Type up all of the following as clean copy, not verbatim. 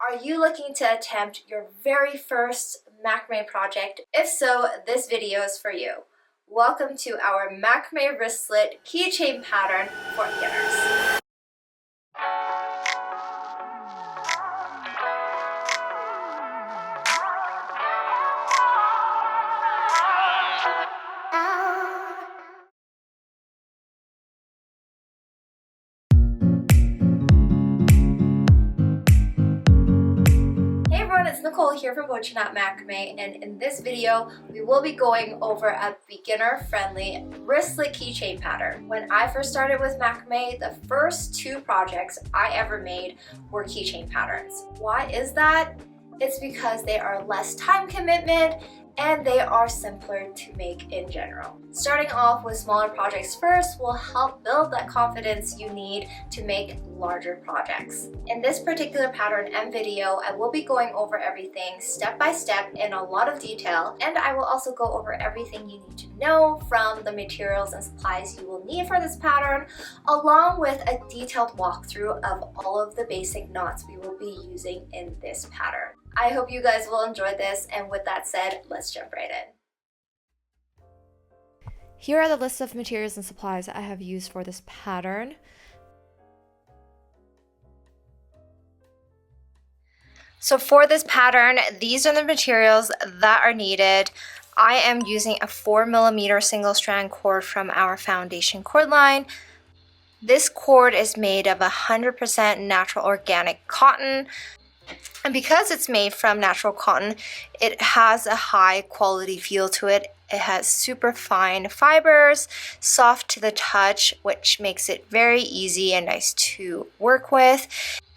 Are you looking to attempt your very first macrame project? If so, this video is for you. Welcome to our macrame wristlet keychain pattern for beginners. It's Nicole here from Bochiknot Macrame, and in this video we will be going over a beginner-friendly wristlet keychain pattern. When I first started with macrame, the first two projects I ever made were keychain patterns. Why is that? It's because they are less time commitment and they are simpler to make in general. Starting off with smaller projects first will help build that confidence you need to make larger projects. In this particular pattern and video, I will be going over everything step by step in a lot of detail, and I will also go over everything you need to know from the materials and supplies you will need for this pattern, along with a detailed walkthrough of all of the basic knots we will be using in this pattern. I hope you guys will enjoy this, and with that said, let's jump right in. Here are the list of materials and supplies I have used for this pattern. So for this pattern, these are the materials that are needed. I am using a 4mm single strand cord from our foundation cord line. This cord is made of 100% natural organic cotton. And because it's made from natural cotton, it has a high quality feel to it. It has super fine fibers, soft to the touch, which makes it very easy and nice to work with.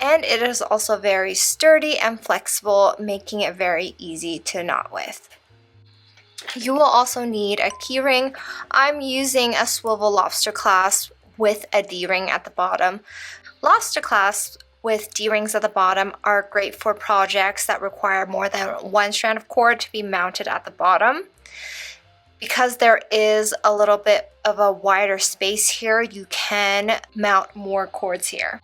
And it is also very sturdy and flexible, making it very easy to knot with. You will also need a key ring. I'm using a swivel lobster clasp with a D-ring at the bottom. Lobster clasps with D-rings at the bottom are great for projects that require more than one strand of cord to be mounted at the bottom. Because there is a little bit of a wider space here, you can mount more cords here.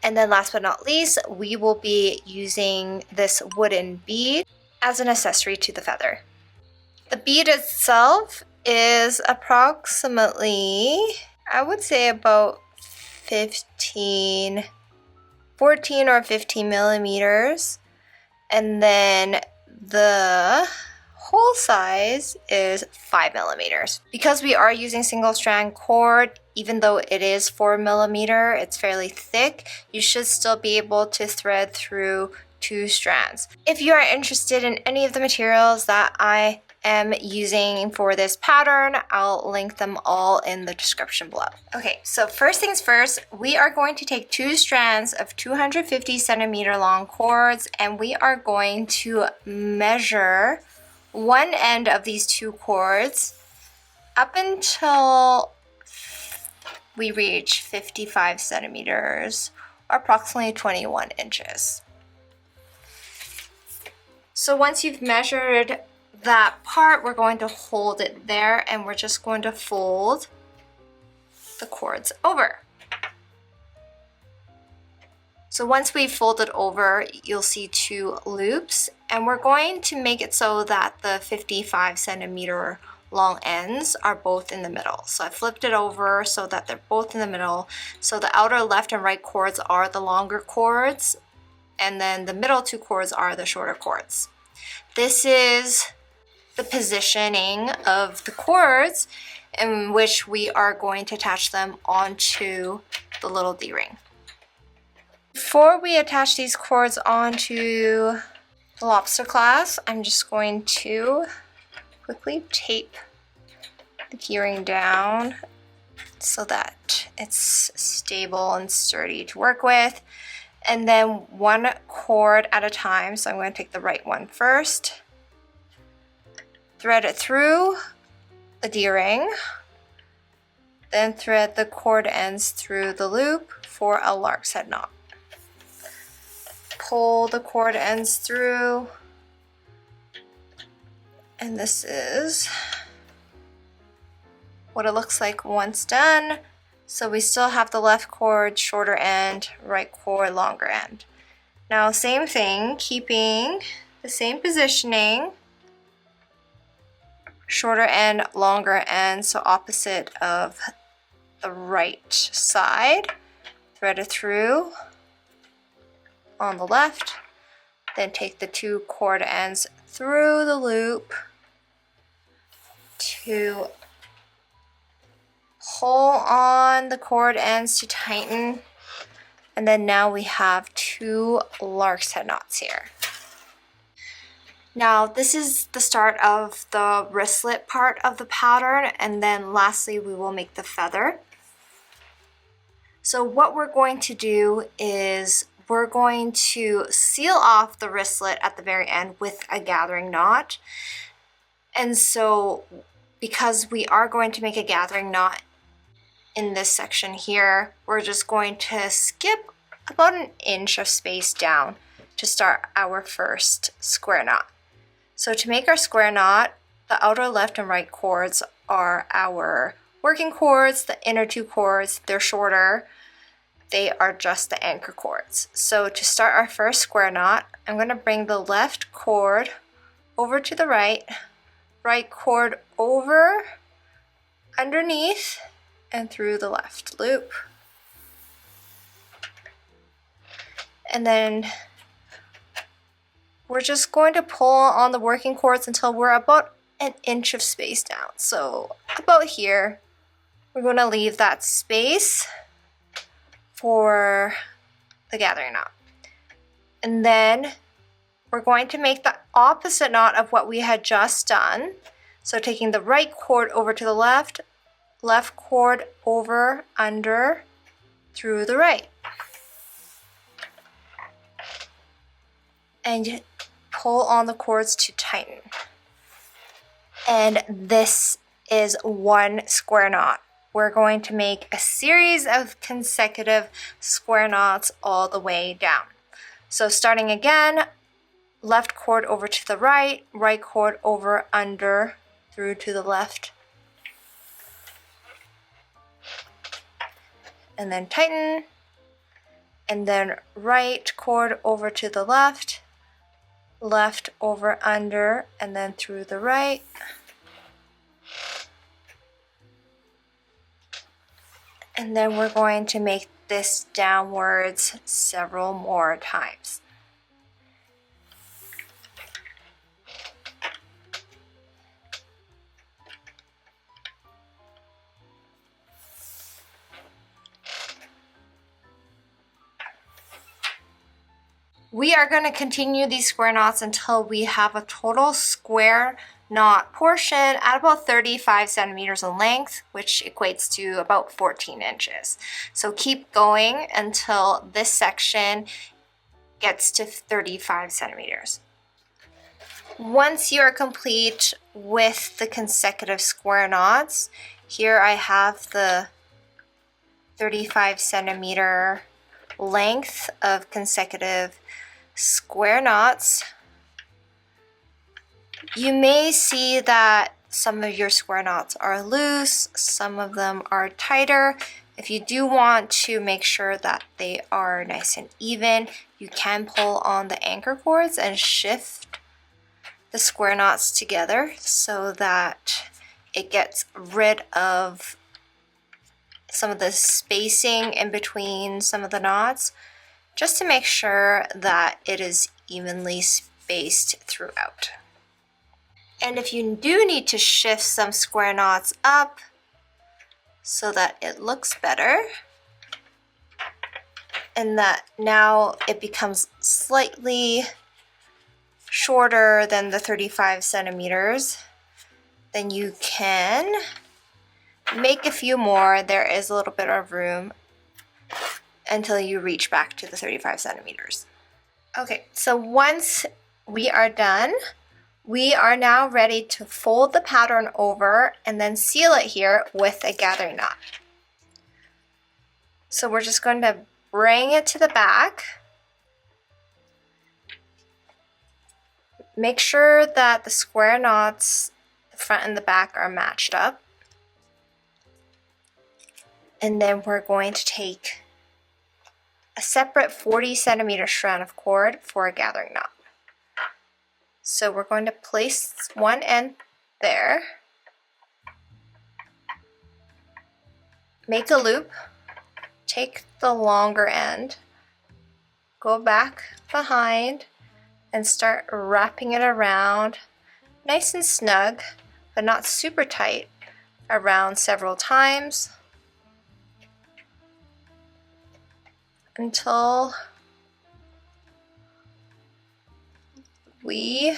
And then last but not least, we will be using this wooden bead as an accessory to the feather. The bead itself is approximately, I would say about 14 or 15 millimeters, and then the hole size is 5 millimeters. Because we are using single strand cord, even though it is 4mm, it's fairly thick, you should still be able to thread through 2 strands. If you are interested in any of the materials that I am using for this pattern, I'll link them all in the description below. Okay, so first things first, we are going to take 2 strands of 250 centimeter long cords, and we are going to measure one end of these 2 cords up until we reach 55 centimeters, or approximately 21 inches. So once you've measured that part, we're going to hold it there, and we're just going to fold the cords over. So once we've folded over, you'll see 2 loops, and we're going to make it so that the 55 centimeter long ends are both in the middle. So I flipped it over so that they're both in the middle. So the outer left and right cords are the longer cords, and then the middle 2 cords are the shorter cords. This is the positioning of the cords in which we are going to attach them onto the little D-ring. Before we attach these cords onto the lobster clasp, I'm just going to quickly tape the keyring down so that it's stable and sturdy to work with. And then 1 cord at a time, so I'm going to take the right one first, thread it through the D-ring, then thread the cord ends through the loop for a lark's head knot. Pull the cord ends through, and this is what it looks like once done. So we still have the left cord, shorter end, right cord, longer end. Now same thing, keeping the same positioning, shorter end, longer end, so opposite of the right side. Thread it through on the left, then take the two cord ends through the loop to pull on the cord ends to tighten. And then now we have two Lark's head knots here. Now this is the start of the wristlet part of the pattern, and then lastly we will make the feather. So what we're going to do is we're going to seal off the wristlet at the very end with a gathering knot. And so because we are going to make a gathering knot in this section here, we're just going to skip about an inch of space down to start our first square knot. So to make our square knot, the outer left and right cords are our working cords. The inner two cords, they're shorter. They are just the anchor cords. So to start our first square knot, I'm going to bring the left cord over to the right cord over, underneath, and through the left loop. And then we're just going to pull on the working cords until we're about an inch of space down. So about here, we're going to leave that space for the gathering knot. And then we're going to make the opposite knot of what we had just done. So taking the right cord over to the left, left cord over, under, through the right. And pull on the cords to tighten. And this is one square knot. We're going to make a series of consecutive square knots all the way down. So starting again, left cord over to the right, right cord over, under, through to the left. And then tighten. And then right cord over to the left, left over, under, and then through the right. And then we're going to make this downwards several more times. We are going to continue these square knots until we have a total square knot portion at about 35 centimeters in length, which equates to about 14 inches. So keep going until this section gets to 35 centimeters. Once you are complete with the consecutive square knots, here I have the 35 centimeter length of consecutive square knots. You may see that some of your square knots are loose, some of them are tighter. If you do want to make sure that they are nice and even, you can pull on the anchor cords and shift the square knots together so that it gets rid of some of the spacing in between some of the knots, just to make sure that it is evenly spaced throughout. And if you do need to shift some square knots up so that it looks better, and that now it becomes slightly shorter than the 35 centimeters, then you can make a few more. There is a little bit of room until you reach back to the 35 centimeters. Okay, so once we are done, we are now ready to fold the pattern over and then seal it here with a gathering knot. So we're just going to bring it to the back. Make sure that the square knots, the front and the back, are matched up. And then we're going to take a separate 40 centimeter strand of cord for a gathering knot. So we're going to place one end there, make a loop, take the longer end, go back behind, and start wrapping it around nice and snug, but not super tight, around several times until we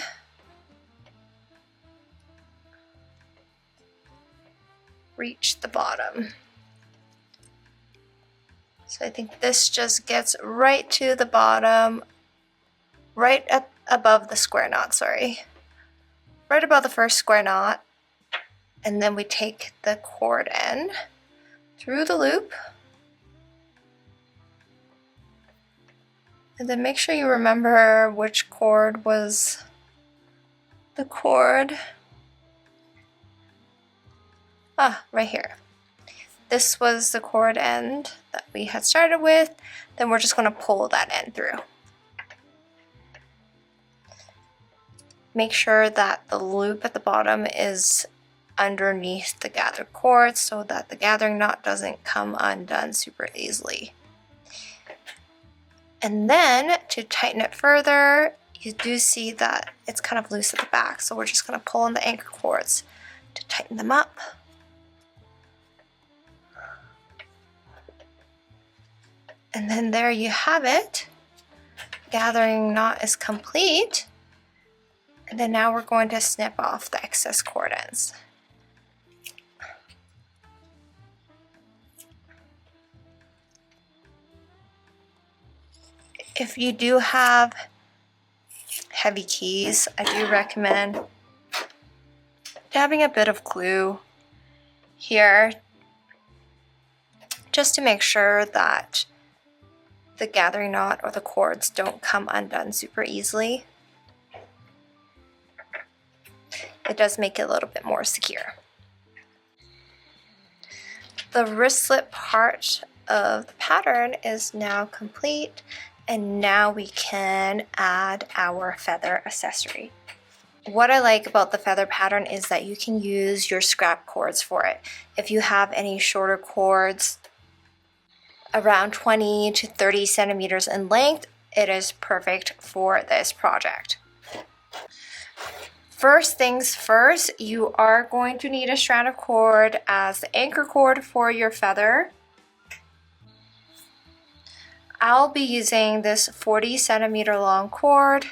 reach the bottom. So I think this just gets right to the bottom, right above the square knot, sorry. Right above the first square knot. And then we take the cord end through the loop. And then make sure you remember which cord was the cord. Right here. This was the cord end that we had started with. Then we're just going to pull that end through. Make sure that the loop at the bottom is underneath the gathered cord so that the gathering knot doesn't come undone super easily. And then to tighten it further, you do see that it's kind of loose at the back, so we're just going to pull on the anchor cords to tighten them up. And then there you have it. Gathering knot is complete. And then now we're going to snip off the excess cord ends. If you do have heavy keys, I do recommend dabbing a bit of glue here just to make sure that the gathering knot or the cords don't come undone super easily. It does make it a little bit more secure. The wristlet part of the pattern is now complete, and now we can add our feather accessory. What I like about the feather pattern is that you can use your scrap cords for it. If you have any shorter cords, around 20 to 30 centimeters in length, it is perfect for this project. First things first, you are going to need a strand of cord as the anchor cord for your feather. I'll be using this 40 centimeter long cord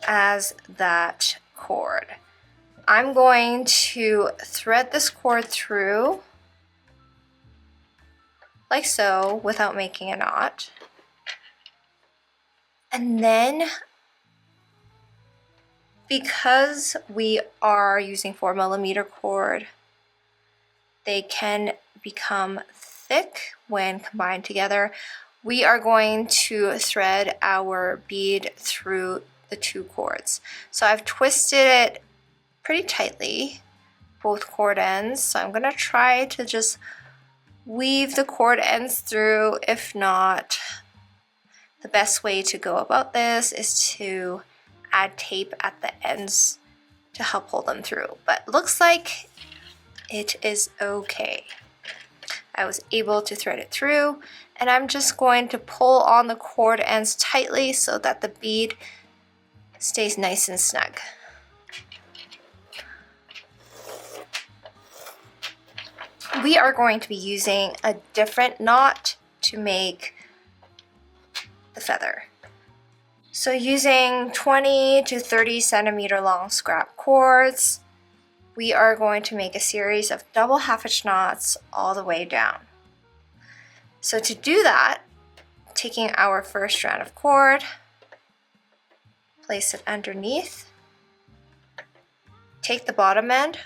as that cord. I'm going to thread this cord through like so without making a knot. And then because we are using 4mm cord, they can become thick when combined together. We are going to thread our bead through the two cords. So I've twisted it pretty tightly, both cord ends. So I'm gonna try to just weave the cord ends through. If not, the best way to go about this is to add tape at the ends to help hold them through. But looks like it is okay. I was able to thread it through, and I'm just going to pull on the cord ends tightly so that the bead stays nice and snug. We are going to be using a different knot to make the feather. So using 20 to 30 centimeter long scrap cords, we are going to make a series of double half hitch knots all the way down. So to do that, taking our first strand of cord, place it underneath, take the bottom end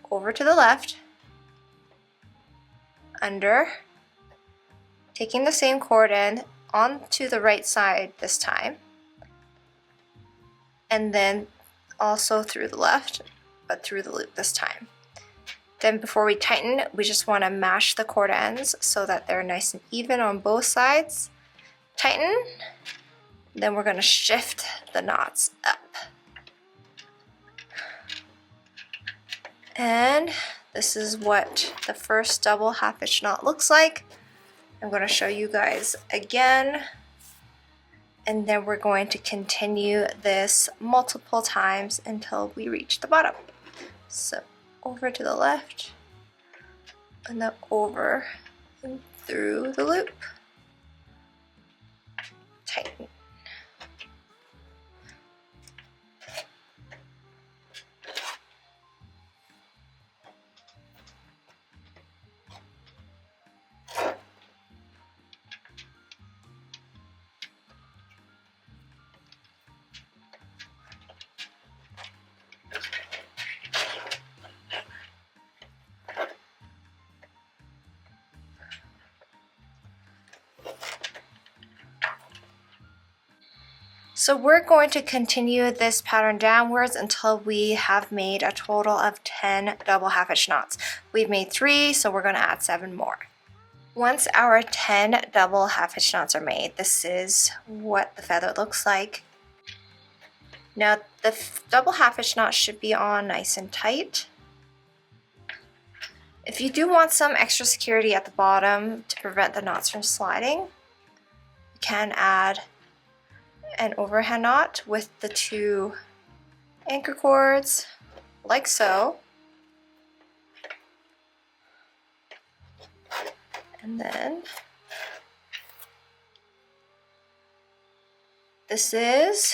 over to the left, under, taking the same cord end onto the right side this time, and then also through the left, but through the loop this time. Then before we tighten, we just want to mash the cord ends so that they're nice and even on both sides. tighten. Then we're going to shift the knots up. And this is what the first double half hitch knot looks like. I'm going to show you guys again. And then we're going to continue this multiple times until we reach the bottom. So over to the left, and then over and through the loop. Tighten. So we're going to continue this pattern downwards until we have made a total of 10 double half hitch knots. We've made 3, so we're going to add 7 more. Once our 10 double half hitch knots are made, this is what the feather looks like. Now the double half hitch knot should be on nice and tight. If you do want some extra security at the bottom to prevent the knots from sliding, you can add an overhand knot with the 2 anchor cords, like so. And then this is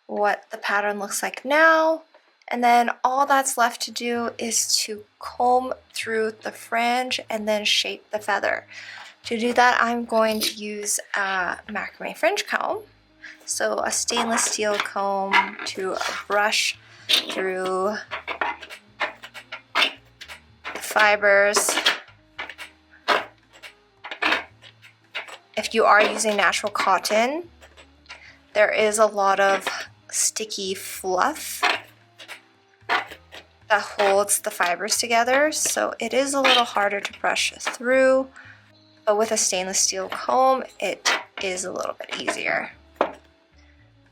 what the pattern looks like now. And then all that's left to do is to comb through the fringe and then shape the feather. To do that, I'm going to use a macrame fringe comb. So a stainless steel comb to brush through the fibers. If you are using natural cotton, there is a lot of sticky fluff that holds the fibers together, so it is a little harder to brush through. But with a stainless steel comb, it is a little bit easier.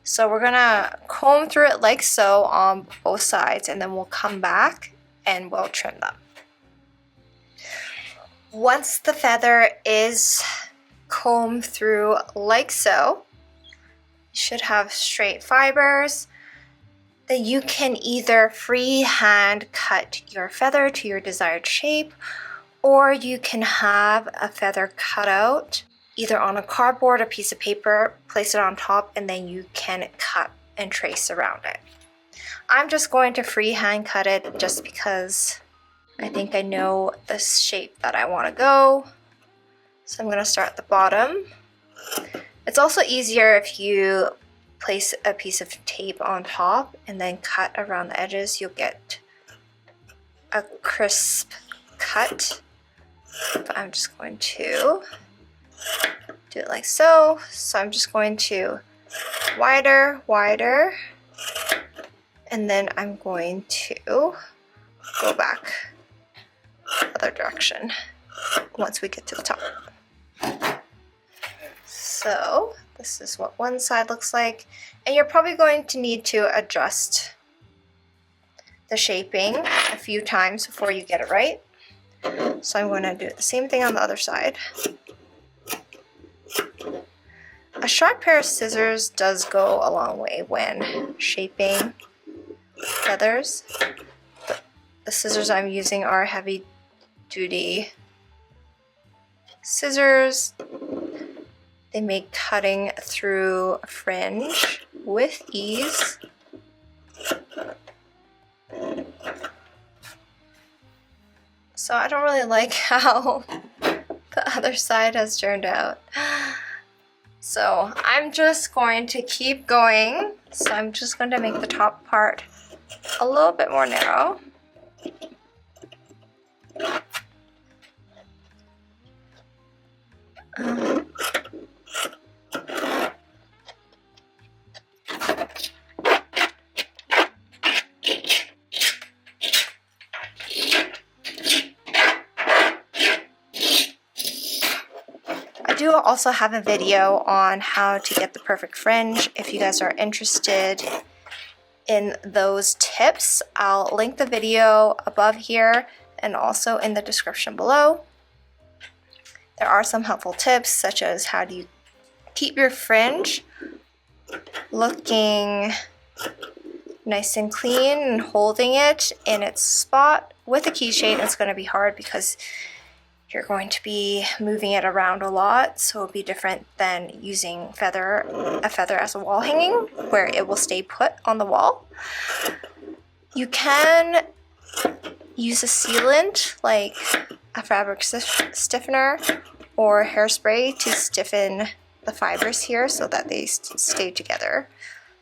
So we're gonna comb through it like so on both sides, and then we'll come back and we'll trim them. Once the feather is combed through like so, you should have straight fibers. Then you can either freehand cut your feather to your desired shape, or you can have a feather cut out either on a cardboard or piece of paper, place it on top, and then you can cut and trace around it. I'm just going to freehand cut it just because I think I know the shape that I want to go. So I'm going to start at the bottom. It's also easier if you place a piece of tape on top and then cut around the edges. You'll get a crisp cut. But I'm just going to do it like so. So I'm just going to wider, and then I'm going to go back the other direction once we get to the top. So this is what one side looks like, and you're probably going to need to adjust the shaping a few times before you get it right. So I'm going to do the same thing on the other side. A sharp pair of scissors does go a long way when shaping feathers. But the scissors I'm using are heavy duty scissors. They make cutting through a fringe with ease. So I don't really like how the other side has turned out. So I'm just going to keep going. So I'm just going to make the top part a little bit more narrow. I do also have a video on how to get the perfect fringe. If you guys are interested in those tips, I'll link the video above here and also in the description below. There are some helpful tips, such as how do you keep your fringe looking nice and clean and holding it in its spot. With a keychain, it's going to be hard because you're going to be moving it around a lot, so it'll be different than using a feather as a wall hanging, where it will stay put on the wall. You can use a sealant like a fabric stiffener or hairspray to stiffen the fibers here so that they stay together.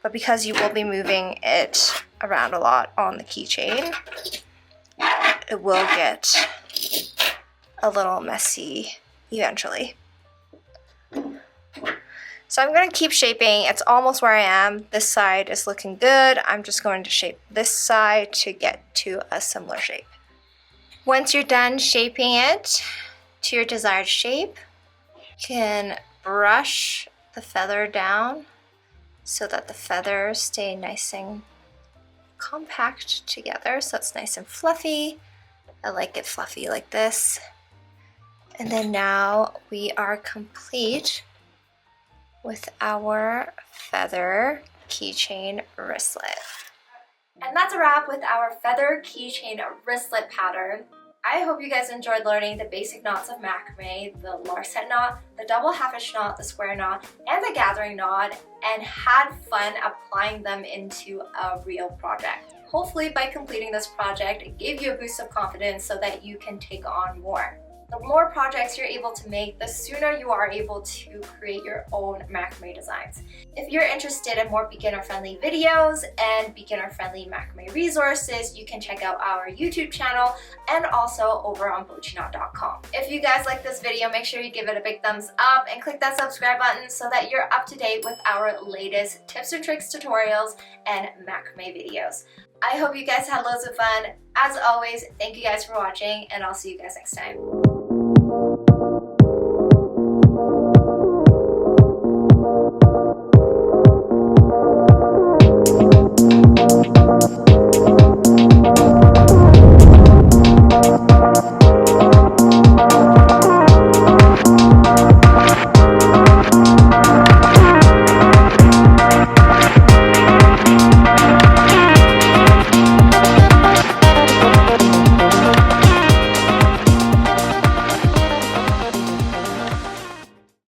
But because you will be moving it around a lot on the keychain, it will get a little messy eventually. So I'm going to keep shaping. It's almost where I am. This side is looking good. I'm just going to shape this side to get to a similar shape. Once you're done shaping it to your desired shape, you can brush the feather down so that the feathers stay nice and compact together, so it's nice and fluffy. I like it fluffy like this. And then now we are complete with our feather keychain wristlet. And that's a wrap with our feather keychain wristlet pattern. I hope you guys enjoyed learning the basic knots of macrame, the Lark knot, the double half hitch knot, the square knot, and the gathering knot, and had fun applying them into a real project. Hopefully by completing this project, it gave you a boost of confidence so that you can take on more. The more projects you're able to make, the sooner you are able to create your own macrame designs. If you're interested in more beginner-friendly videos and beginner-friendly macrame resources, you can check out our YouTube channel and also over on Bochiknot.com. If you guys like this video, make sure you give it a big thumbs up and click that subscribe button so that you're up to date with our latest tips and tricks, tutorials, and macrame videos. I hope you guys had loads of fun. As always, thank you guys for watching, and I'll see you guys next time.